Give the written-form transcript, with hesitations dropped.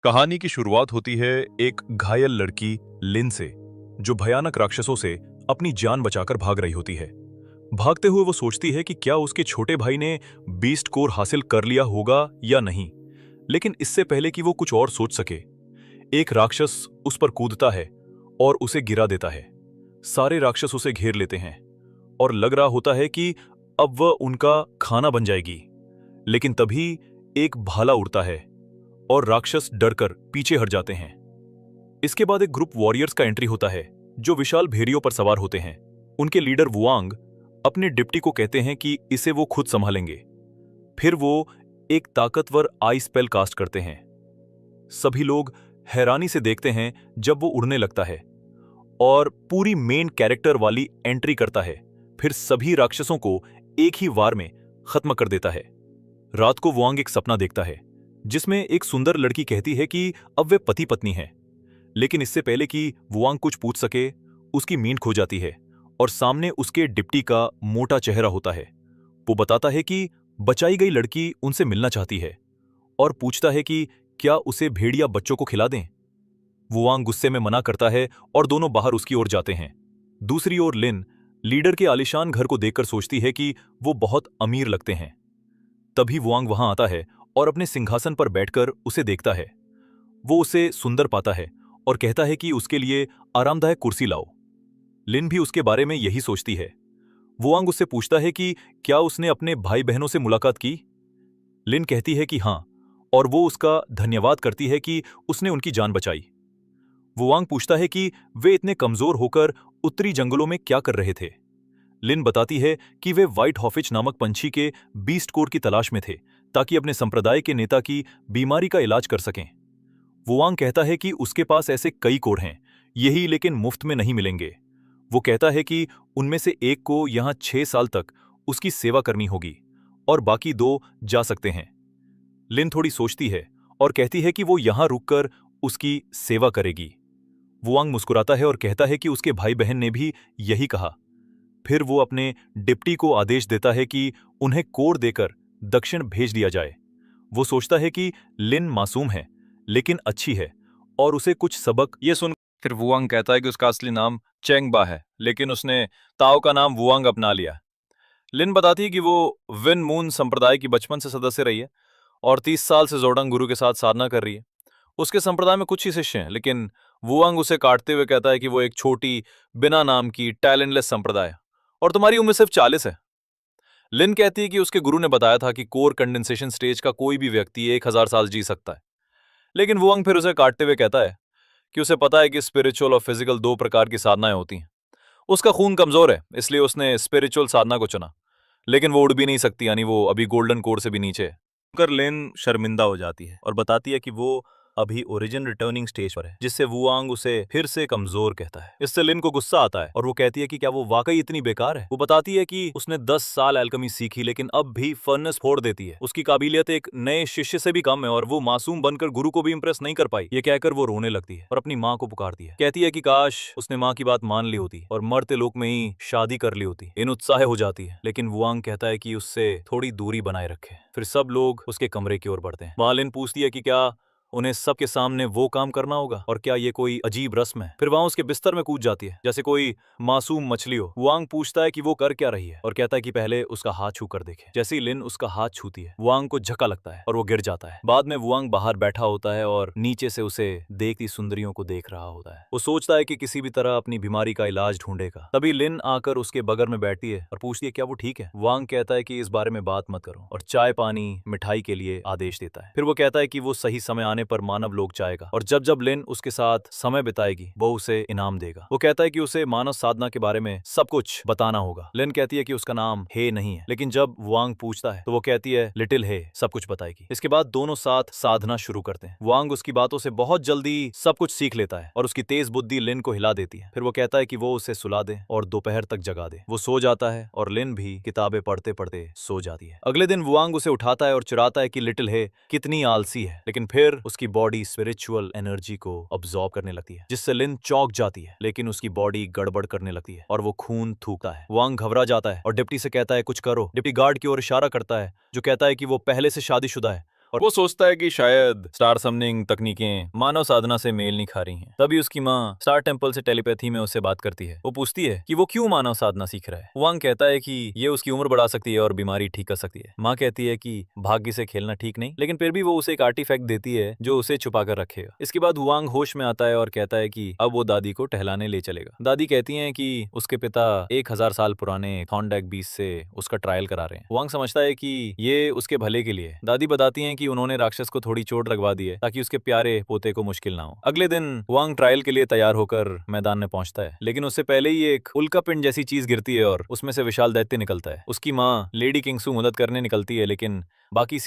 कहानी की शुरुआत होती है एक घायल लड़की लिन से, जो भयानक राक्षसों से अपनी जान बचाकर भाग रही होती है। भागते हुए वो सोचती है कि क्या उसके छोटे भाई ने बीस्ट कोर हासिल कर लिया होगा या नहीं। लेकिन इससे पहले कि वो कुछ और सोच सके, एक राक्षस उस पर कूदता है और उसे गिरा देता है। सारे राक्षस उसे घेर लेते हैं और लग रहा होता है कि अब वह उनका खाना बन जाएगी। लेकिन तभी एक भाला उड़ता है और राक्षस डरकर पीछे हट जाते हैं। इसके बाद एक ग्रुप वॉरियर्स का एंट्री होता है, जो विशाल भेड़ियों पर सवार होते हैं। उनके लीडर वुआंग अपने डिप्टी को कहते हैं कि इसे वो खुद संभालेंगे। फिर वो एक ताकतवर आई स्पेल कास्ट करते हैं। सभी लोग हैरानी से देखते हैं जब वो उड़ने लगता है और पूरी मेन कैरेक्टर वाली एंट्री करता है। फिर सभी राक्षसों को एक ही वार में खत्म कर देता है। रात को वुआंग एक सपना देखता है जिसमें एक सुंदर लड़की कहती है कि अब वे पति पत्नी हैं। लेकिन इससे पहले कि वुआंग कुछ पूछ सके, उसकी मींड खो जाती है और सामने उसके डिप्टी का मोटा चेहरा होता है। वो बताता है कि बचाई गई लड़की उनसे मिलना चाहती है और पूछता है कि क्या उसे भेड़िया बच्चों को खिला दें। वुआंग गुस्से में मना करता है और दोनों बाहर उसकी ओर जाते हैं। दूसरी ओर लिन लीडर के आलीशान घर को देखकर सोचती है कि वो बहुत अमीर लगते हैं। तभी वुआंग वहां आता है और अपने सिंहासन पर बैठकर उसे देखता है। वो उसे सुंदर पाता है और कहता है कि उसके लिए आरामदायक कुर्सी लाओ। लिन भी उसके बारे में यही सोचती है। वुआंग उससे पूछता है कि क्या उसने अपने भाई बहनों से मुलाकात की। लिन कहती है कि हाँ, और वो उसका धन्यवाद करती है कि उसने उनकी जान बचाई। वुआंग पूछता है कि वे इतने कमजोर होकर उत्तरी जंगलों में क्या कर रहे थे। लिन बताती है कि वे व्हाइट हॉफिच नामक पंछी के बीस्ट कोर की तलाश में थे, ताकि अपने संप्रदाय के नेता की बीमारी का इलाज कर सकें। वुआंग कहता है कि उसके पास ऐसे कई कोर हैं, यही लेकिन मुफ्त में नहीं मिलेंगे। वो कहता है कि उनमें से एक को यहां 6 साल तक उसकी सेवा करनी होगी और बाकी 2 जा सकते हैं। लिन थोड़ी सोचती है और कहती है कि वो यहां रुककर उसकी सेवा करेगी। वुआंग मुस्कुराता है और कहता है कि उसके भाई बहन ने भी यही कहा। फिर वो अपने डिप्टी को आदेश देता है कि उन्हें कोर देकर दक्षिण भेज दिया जाए। वो सोचता है कि लिन मासूम है लेकिन अच्छी है और उसे कुछ सबक। ये सुन फिर वुआंग कहता है कि उसका असली नाम चेंगबा है, लेकिन उसने ताओ का नाम वुआंग अपना लिया। लिन बताती है कि वो विन मून संप्रदाय की बचपन से सदस्य रही है और 30 साल से जोडंग गुरु के साथ साधना कर रही है। उसके संप्रदाय में कुछ ही शिष्य हैं, लेकिन वुआंग उसे काटते हुए कहता है कि वो एक छोटी, बिना नाम की टैलेंटलेस संप्रदाय और तुम्हारी उम्र सिर्फ 40 है। लिन कहती है कि उसके गुरु ने बताया था कि कोर कंडेंसेशन स्टेज का कोई भी व्यक्ति 1000 साल जी सकता है। लेकिन वुआंग फिर उसे काटते हुए कहता है कि उसे पता है कि स्पिरिचुअल और फिजिकल 2 प्रकार की साधनाएं होती हैं। उसका खून कमजोर है, इसलिए उसने स्पिरिचुअल साधना को चुना। लेकिन वो उड़ भी नहीं सकती, यानी वो अभी गोल्डन कोर से भी नीचे है। कर लिन शर्मिंदा हो जाती है और बताती है कि वो अभी ओरिजिन रिटर्निंग स्टेज पर है, जिससे वुआंग उसे फिर से कमजोर कहता है। इससे लिन को गुस्सा आता है और वो कहती है कि क्या वो वाकई इतनी बेकार है। वो बताती है कि उसने 10 साल एल्केमी सीखी, लेकिन अब भी फर्नेस फोड़ देती है। उसकी काबिलियत एक नए शिष्य से भी कम है और वो मासूम बनकर गुरु को भी इंप्रेस नहीं कर पाई। ये कहकर वो रोने लगती है और अपनी माँ को पुकारती है। कहती है कि काश उसने माँ की बात मान ली होती और मरते लोक में ही शादी कर ली होती। इन उत्साह हो जाती है, लेकिन वुआंग कहता है कि उससे थोड़ी दूरी बनाए रखे। फिर सब लोग उसके कमरे की ओर बढ़ते हैं। वहां लिन पूछती है कि क्या उन्हें सबके सामने वो काम करना होगा और क्या ये कोई अजीब रस्म है। फिर वहां उसके बिस्तर में कूद जाती है जैसे कोई मासूम मछली हो। वुआंग पूछता है कि वो कर क्या रही है और कहता है कि पहले उसका हाथ छू कर देखे। जैसे ही लिन उसका हाथ छूती है, वुआंग को झटका लगता है और वो गिर जाता है। बाद में वुआंग बाहर बैठा होता है और नीचे से उसे देखती सुंदरियों को देख रहा होता है। वो सोचता है कि किसी भी तरह अपनी बीमारी का इलाज ढूंढेगा। तभी लिन आकर उसके बगल में बैठती है और पूछती है क्या वो ठीक है। वुआंग कहता है कि इस बारे में बात मत करो और चाय पानी मिठाई के लिए आदेश देता है। फिर वो कहता है कि वो सही समय आने पर मानव लोक जाएगा और जब जब लिन उसके साथ समय बिताएगी, वो उसे इनाम देगा। वो कहता है कि उसे मानव साधना के बारे में सब कुछ बताना होगा। लिन कहती है कि उसका नाम हे नहीं है, लेकिन जब वुआंग पूछता है तो वो कहती है लिटिल हे सब कुछ बताएगी। इसके बाद दोनों साथ साधना शुरू करते हैं। वुआंग उसकी बातों से बहुत जल्दी सब कुछ सीख लेता है और उसकी तेज बुद्धि लिन को हिला देती है। फिर वो कहता है कि वो उसे सुला दे और दोपहर तक जगा दे। वो सो जाता है और लिन भी किताबें पढ़ते पढ़ते सो जाती है। अगले दिन वुआंग उसे उठाता है और चिढ़ाता है कि लिटिल हे कितनी आलसी है, लेकिन फिर उसकी बॉडी स्पिरिचुअल एनर्जी को अब्सॉर्ब करने लगती है, जिससे लिन चौंक जाती है। लेकिन उसकी बॉडी गड़बड़ करने लगती है और वो खून थूकता है। वुआंग घबरा जाता है और डिप्टी से कहता है कुछ करो। डिप्टी गार्ड की ओर इशारा करता है, जो कहता है कि वो पहले से शादीशुदा है और वो सोचता है कि शायद स्टार समनिंग तकनीकें मानव साधना से मेल नहीं खा रही हैं। तभी उसकी माँ स्टार टेम्पल से टेलीपैथी में उससे बात करती है। वो पूछती है कि वो क्यों मानव साधना सीख रहा है। वांग कहता है कि ये उसकी उम्र बढ़ा सकती है और बीमारी ठीक कर सकती है। माँ कहती है कि भाग्य से खेलना ठीक नहीं, लेकिन फिर भी वो उसे एक आर्टिफैक्ट देती है जो उसे छुपा कर रखेगा। इसके बाद वांग होश में आता है और कहता है कि अब वो दादी को टहलाने ले चलेगा। दादी कहती हैं कि उसके पिता 1000 साल पुराने थॉर्नडाइक बीस्ट से उसका ट्रायल करा रहे हैं। वांग समझता है कि ये उसके भले के लिए। दादी बताती हैं कि उन्होंने राक्षस को थोड़ी चोट लगवा दी है ताकि उसके प्यारे पोते को मुश्किल ना हो। अगले दिन वांग ट्रायल के लिए तैयार होकर मैदान में पहुंचता है, लेकिन उससे पहले ही एक उल्का पिंड जैसी चीज गिरती है और उसमें से विशाल दैत्य निकलता है। उसकी माँ लेडी किंगसू मदद करने निकलती है, लेकिन बाकी